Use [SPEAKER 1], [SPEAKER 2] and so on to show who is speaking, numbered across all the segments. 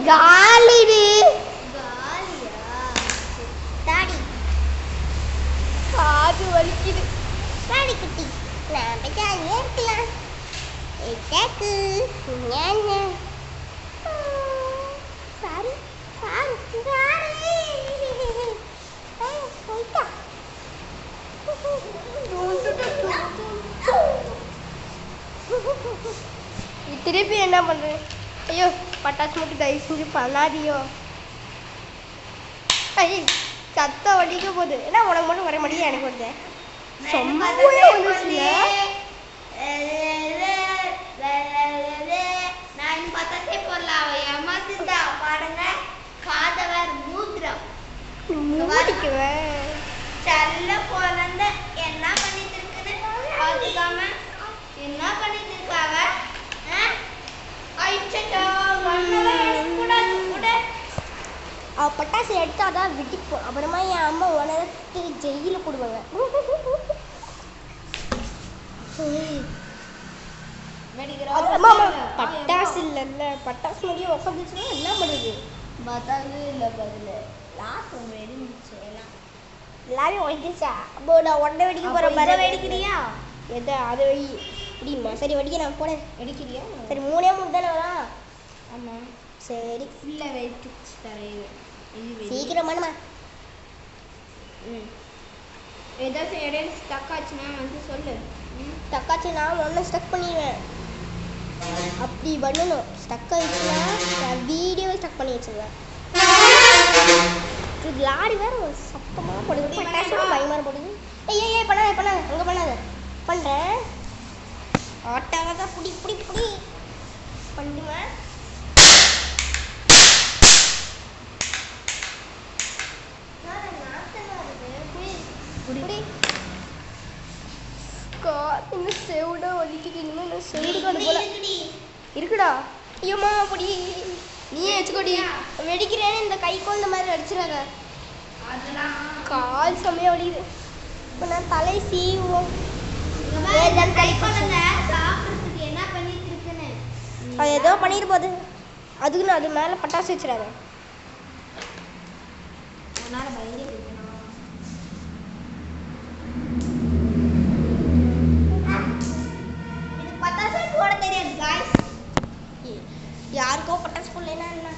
[SPEAKER 1] காலிடு
[SPEAKER 2] காலியா தாடி
[SPEAKER 1] காது வலிக்குது.
[SPEAKER 2] தாடி குட்டி நாம ஜாலியா இருக்கலாம். எட்டாக்கு ஞான சாரி சாரி சாரி போயிட்டா.
[SPEAKER 1] திருப்பி என்ன பண்றேன்? ஐயோ பட்டாசு மட்டும் தயவு செஞ்சு பண்ணாதியோ. ஐயோ சத்தம் வலிக்க போகுது. ஏன்னா உனக்கு மட்டும் வர மாட்டேங்குது, எனக்கு வருது.
[SPEAKER 2] நான் பத்தே போடலாம். ஏமாத்துதா பாருங்க. காதவர் மூத்திரம்
[SPEAKER 1] மூடிக்குவேன்.
[SPEAKER 2] செல்ல குழந்த என்ன பண்ணிட்டு இருக்குது பாத்துக்காம என்ன பண்ணிட்டு இருக்காங்க.
[SPEAKER 1] அவ பட்டாசு எடுத்தாதான் விட்டிப்போம். அப்புறமா என் அம்மா உனக்கு ஜெயில போடுவாங்க. பட்டாசு இல்லைல்ல, பட்டாசு மாதிரியே உட்காந்துச்சுன்னா என்ன பண்ணுது?
[SPEAKER 2] பத்தாது இல்லை பதில் லாஸ்ட் வெடிச்சு எல்லாம்
[SPEAKER 1] எல்லாரையும் ஒழிச்சிச்சா? அப்போ நான் உடனே வெடிக்க போகிறேன்.
[SPEAKER 2] மர வெடிக்கிறியா?
[SPEAKER 1] எதை அதை வை இப்படிமா. சரி வெடிக்க நான் போனேன்.
[SPEAKER 2] வெடிக்கிறியா?
[SPEAKER 1] சரி 3 தானே வரா?
[SPEAKER 2] ஆமாம்
[SPEAKER 1] சரி
[SPEAKER 2] ஃபுல்லாக வெடிச்சு தரேன்.
[SPEAKER 1] சீக்கிரமானுமா.
[SPEAKER 2] ஏதாச்சும் இடையில ஸ்டக் ஆச்சுன்னா வந்து சொல்லு.
[SPEAKER 1] ஸ்டக்காச்சு நான் ஒன்றும் ஸ்டக் பண்ணிடுவேன். அப்படி பண்ணணும். ஸ்டக் ஆயிடுச்சுன்னா நான் வீடியோவை ஸ்டக் பண்ணி வச்சிருவேன். இது லாரி வேற சத்தமாக போடுது. பட்டாசு பயமாக போடுது. ஏய் பண்ணாத பண்ணாத அங்கே பண்ணாத. பண்ணுறேன். ஆட்டாக தான் புடி புடி புடி பண்ணுவேன். இன்னும் செவிடா வலிக்குது. இனிமேல் நான் செவிடு காடு போல இருக்குடா. ஐயோம்மா அப்படி நீயே வச்சுக்கோடி. வெடிக்கிறேன்னு இந்த கைக்கும் இந்த மாதிரி அடிச்சிடாத. கால் செம்மையாக வலிக்குது. இப்போ நான் தலை சீவோம்.
[SPEAKER 2] என்ன பண்ணிட்டு இருக்குன்னு
[SPEAKER 1] அது ஏதோ பண்ணிட்டு போகுது. அதுக்குன்னு அது மேலே பட்டாசு வச்சிடாத.
[SPEAKER 2] அதனால பயந்தே போயிட்டேன். இது பட்டாசு போட தெரியாது गाइस.
[SPEAKER 1] யாருக்கோ பட்டாசு போடலைன்னா என்ன?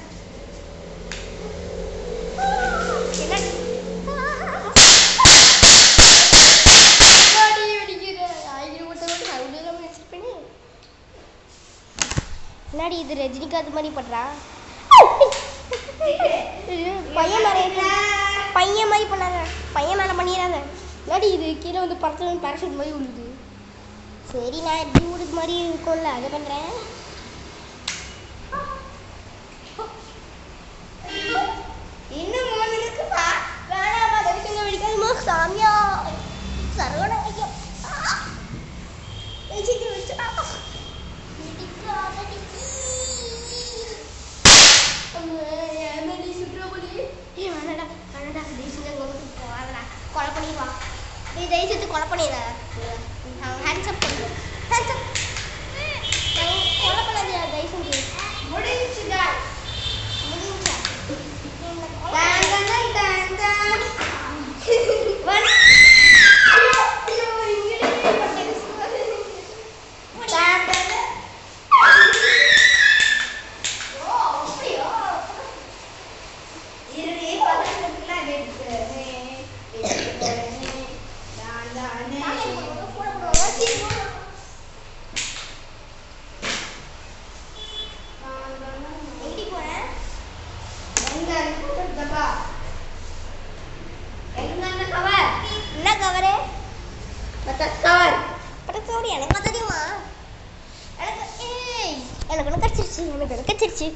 [SPEAKER 1] என்னடி இது ரஜினிகாந்த் மாதிரி பண்றா? பையன் மாதிரி பண்ணாத. பையன் மேலே பண்ணிடாத. என்னடி இது கீழே வந்து பறத்து பேரஷூட் மாதிரி விழுது. சரி நான் எப்படி விழுது மாதிரி இருக்கும்ல அதை பண்ணுறேன்.
[SPEAKER 2] இன்னும் மோனுக்கு பா
[SPEAKER 1] வேணாமா தவிச்சுங்க வெடிக்காதுமா சாமியா. சரவண ஐயா சீக்கிரம் வச்சுடா. கொலை பண்ணிடுவா. நீ தயவுசெய்து கொலை பண்ணிடுற. ஹேண்ட்ஸ்அப் பண்ணு. ஹேண்ட்ஸ்அப் கொலை பண்ணாதியா தயவுசெய்து.
[SPEAKER 2] முடிஞ்சுடா.
[SPEAKER 1] முடிஞ்சா என்ன கவரு? பட்டாசு எனக்கு தெரியுமா? எனக்கு ஒன்று கடிச்சிருச்சு.